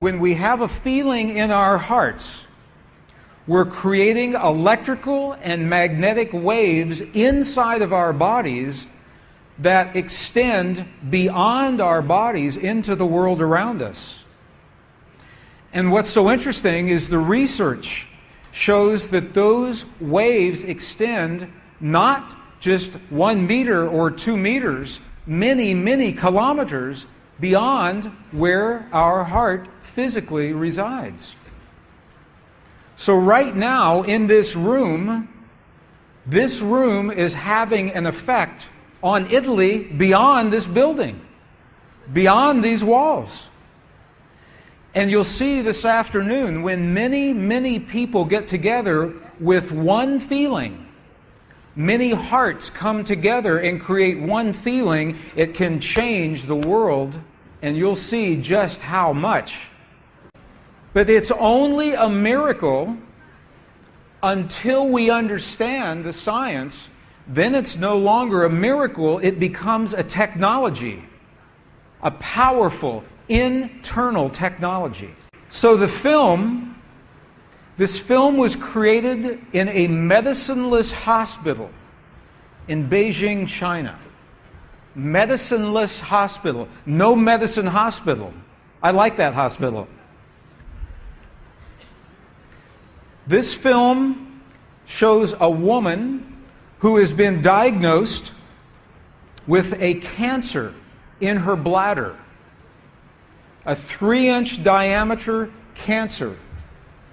When we have a feeling in our hearts, we're creating electrical and magnetic waves inside of our bodies that extend beyond our bodies into the world around us. And what's so interesting is the research shows that those waves extend not just 1 meter or 2 meters, many, many kilometers beyond where our heart physically resides. So right now in this room is having an effect on Italy beyond this building, beyond these walls. And you'll see this afternoon when many, many people get together with one feeling, many hearts come together and create one feeling, it can change the world, and you'll see just how much. But it's only a miracle until we understand the science. Then it's no longer a miracle, it becomes a technology, a powerful internal technology. So this film was created in a medicineless hospital in Beijing, China. Medicineless hospital, no medicine hospital. I like that hospital. This film shows a woman who has been diagnosed with a cancer in her bladder, a 3-inch diameter cancer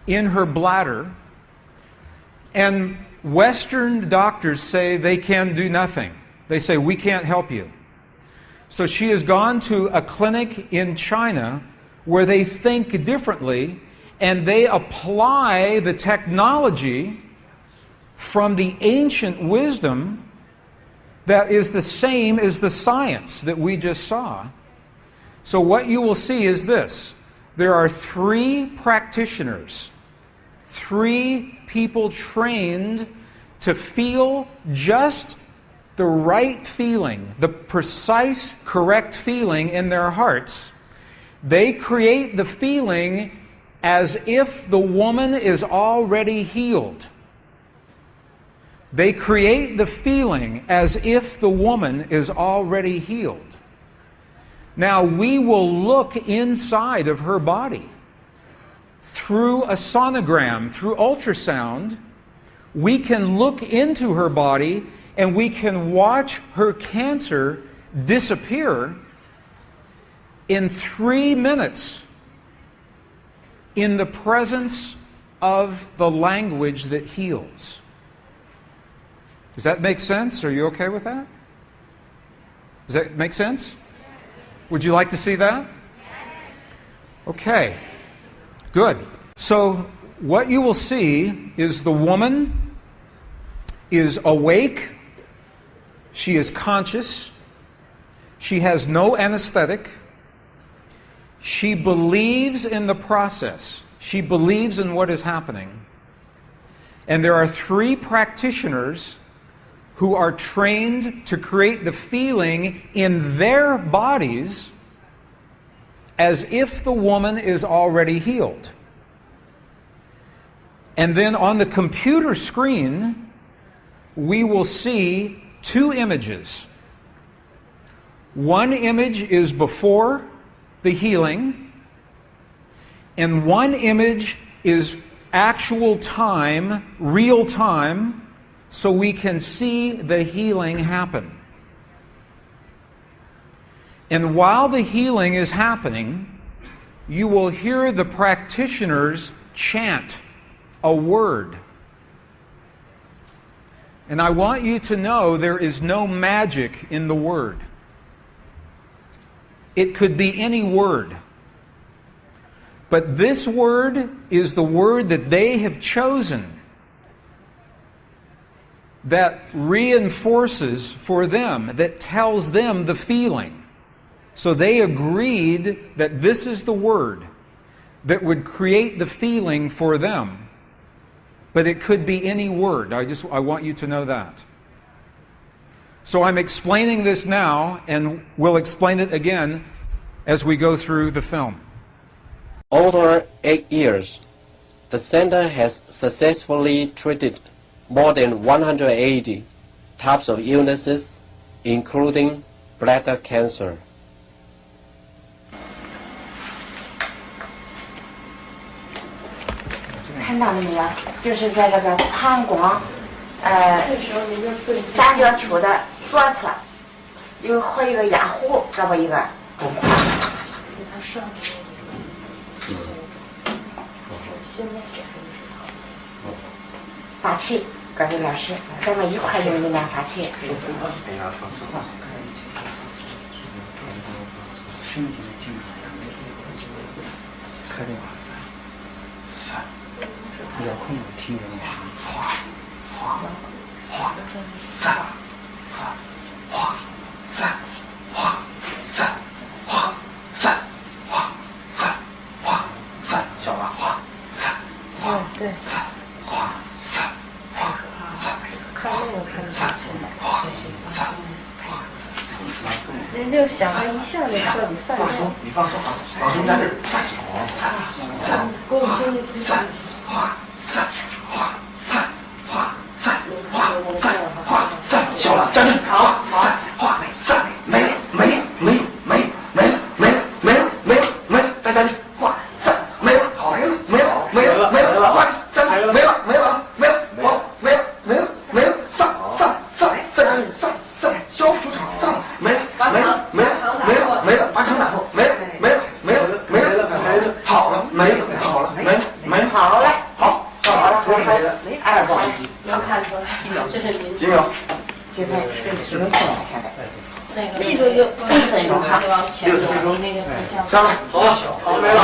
in her bladder, and Western doctors say they can do nothing. They say, we can't help you. So she has gone to a clinic in China where they think differently, and they apply the technology from the ancient wisdom that is the same as the science that we just saw. So what you will see is this. There are 3 practitioners, 3 people trained to feel just the right feeling, the precise, correct feeling in their hearts. They create the feeling as if the woman is already healed. They create the feeling as if the woman is already healed. Now, we will look inside of her body through a sonogram, through ultrasound. We can look into her body and we can watch her cancer disappear in 3 minutes in the presence of the language that heals. Does that make sense? Are you okay with that? Does that make sense? Would you like to see that? Okay, good. So what you will see is the woman is awake, she is conscious, she has no anesthetic, she believes in the process, she believes in what is happening. And there are 3 practitioners who are trained to create the feeling in their bodies as if the woman is already healed. And then on the computer screen, we will see 2 images. One image is before the healing, and one image is actual time, real time, so we can see the healing happen. And while the healing is happening, you will hear the practitioners chant a word. And I want you to know there is no magic in the word. It could be any word. But this word is the word that they have chosen that reinforces for them, that tells them the feeling. So they agreed that this is the word that would create the feeling for them. But it could be any word. I want you to know that. So I'm explaining this now, and we'll explain it again as we go through the film. over 8 years, the center has successfully treated more than 180 types of illnesses, including bladder cancer. 看到了没有？就是在这个膀胱，三角球的左侧，和一个压壶，这么一个中块。发气，各位老师，咱们一块用力量发气。遥控听着你哗哗哗散散哗散哗散哗散哗散哗散，小了哗散哗对散哗散哗散，看那个看散哗散哗。人就想着一下就彻底散掉。你放手，老师在这儿散散给我听一听散哗。散哗散哗散哗散哗散，小了，站着，好，散哗散，没了没了没了没了没了没了没了没了没了，再站着，哗散没了，好没了没了没了没了，哗站着，没了没了没了，好没了没了没了，散散散，再站着，散散，消除场散，没了没了没了没了没了，把场打破，没了没了没了没了没了，好了没了好了没了没了，好嘞好。2分，能看出来，这是您几秒？几分？10分钟下来。那个力度就1分钟哈，60分钟那个上来，好，没了。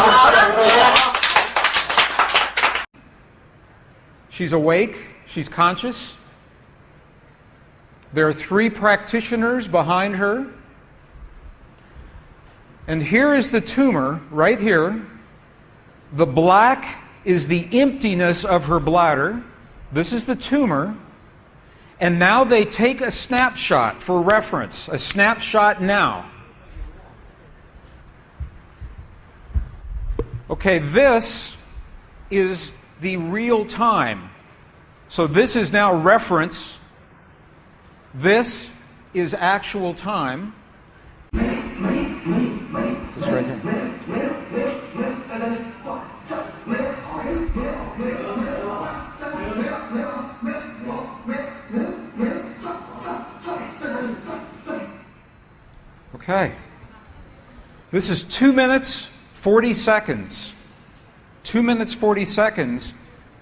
She's awake, she's conscious. There are 3 practitioners behind her. And here is the tumor, right here. The black is the emptiness of her bladder. This is the tumor. And now they take a snapshot for reference, a snapshot now. Okay, this is the real time. So this is now reference. This is actual time. This right here. Okay. This is 2 minutes, 40 seconds. 2 minutes, 40 seconds.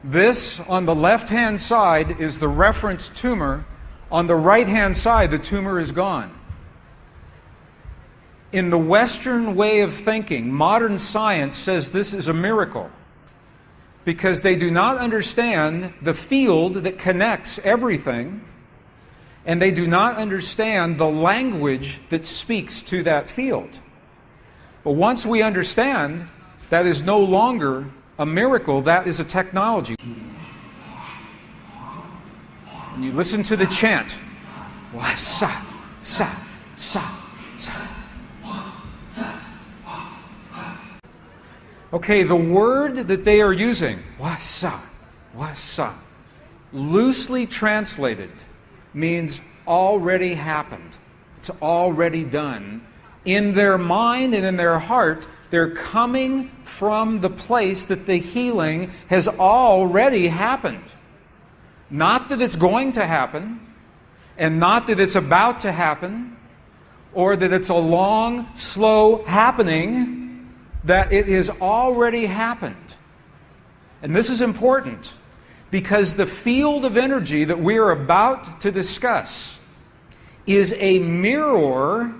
This, on the left-hand side, is the reference tumor. On the right-hand side, the tumor is gone. In the Western way of thinking, modern science says this is a miracle because they do not understand the field that connects everything, and they do not understand the language that speaks to that field. But once we understand, that is no longer a miracle, that is a technology. And you listen to the chant. Wa sa sa sa sa. Okay, the word that they are using, wasa, loosely translated, means already happened. It's already done. In their mind and in their heart, they're coming from the place that the healing has already happened. Not that it's going to happen, and not that it's about to happen, or that it's a long, slow happening, that it has already happened. And this is important because the field of energy that we are about to discuss is a mirror.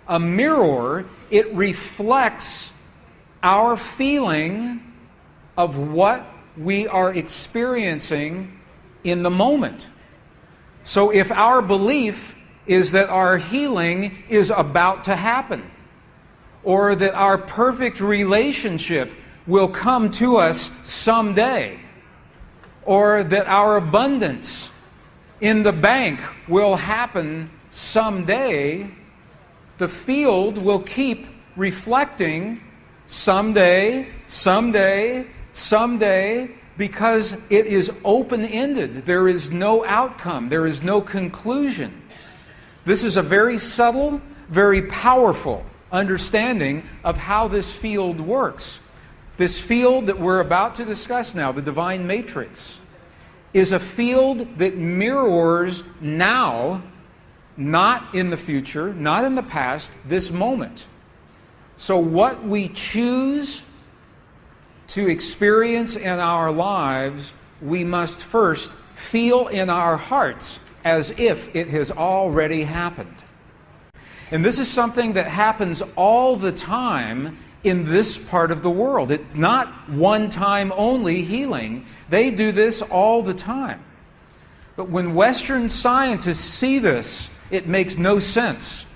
A mirror, it reflects our feeling of what we are experiencing in the moment. So if our belief is that our healing is about to happen, or that our perfect relationship will come to us someday, or that our abundance in the bank will happen someday, the field will keep reflecting someday, someday, someday, because it is open-ended. There is no outcome. There is no conclusion. This is a very subtle, very powerful understanding of how this field works. This field that we're about to discuss now, the divine matrix, is a field that mirrors now, not in the future, not in the past, this moment. So what we choose to experience in our lives, we must first feel in our hearts as if it has already happened. And this is something that happens all the time in this part of the world. It's not one-time only healing. They do this all the time. But when Western scientists see this, it makes no sense,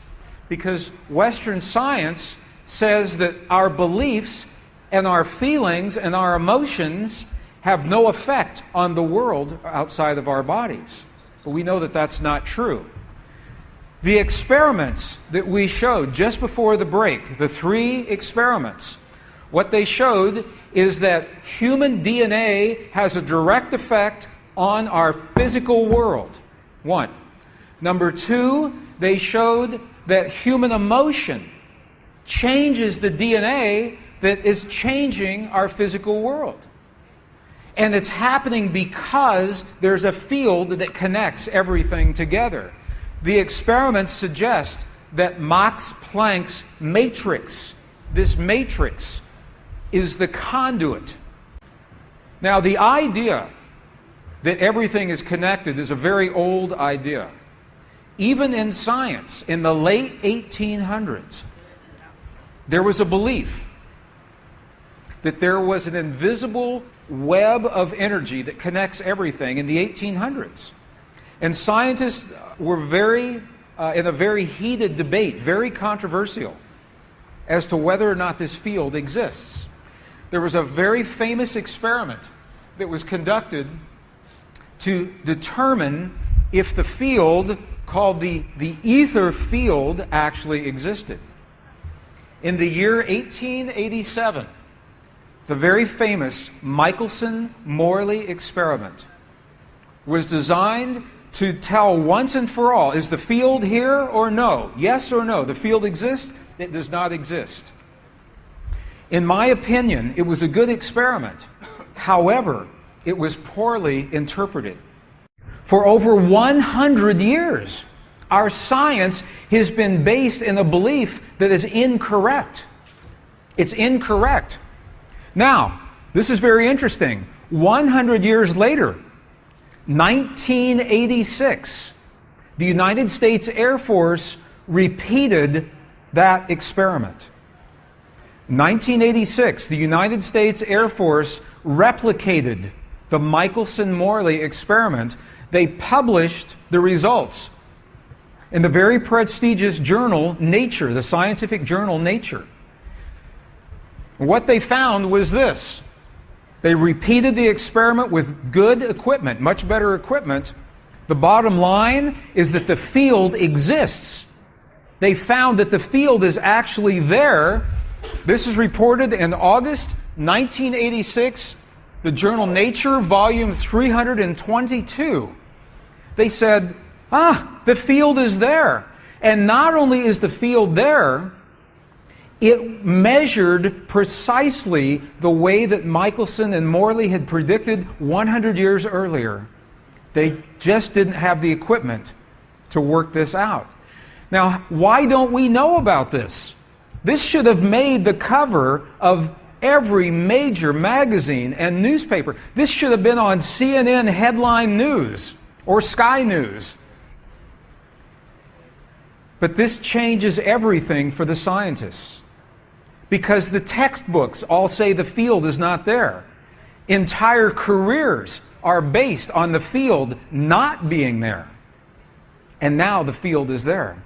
because Western science says that our beliefs and our feelings and our emotions have no effect on the world outside of our bodies. But we know that that's not true. The experiments that we showed just before the break, the 3 experiments, what they showed is that human DNA has a direct effect on our physical world. 1. Number 2, they showed that human emotion changes the DNA that is changing our physical world. And it's happening because there's a field that connects everything together. The experiments suggest that Max Planck's matrix, this matrix, is the conduit. Now, the idea that everything is connected is a very old idea. Even in science, in the late 1800s, there was a belief that there was an invisible web of energy that connects everything in the 1800s. And scientists were in a very heated debate, very controversial, as to whether or not this field exists. There was a very famous experiment that was conducted to determine if the field called the ether field actually existed. In the year 1887, the very famous Michelson-Morley experiment was designed to tell once and for all, is the field here or no? Yes or no? The field exists? It does not exist. In my opinion, it was a good experiment. However, it was poorly interpreted. For over 100 years, our science has been based in a belief that is incorrect. It's incorrect. Now, this is very interesting. 100 years later, 1986, the United States Air Force repeated that experiment. 1986, the United States Air Force replicated the Michelson-Morley experiment. They published the results in the very prestigious journal Nature, the scientific journal Nature. What they found was this. They repeated the experiment with good equipment, much better equipment. The bottom line is that the field exists. They found that the field is actually there. This is reported in August 1986, the journal Nature, volume 322. They said, the field is there. And not only is the field there, it measured precisely the way that Michelson and Morley had predicted 100 years earlier. They just didn't have the equipment to work this out. Now, why don't we know about this? This should have made the cover of every major magazine and newspaper. This should have been on CNN headline news or Sky News. But this changes everything for the scientists, because the textbooks all say the field is not there. Entire careers are based on the field not being there. And now the field is there.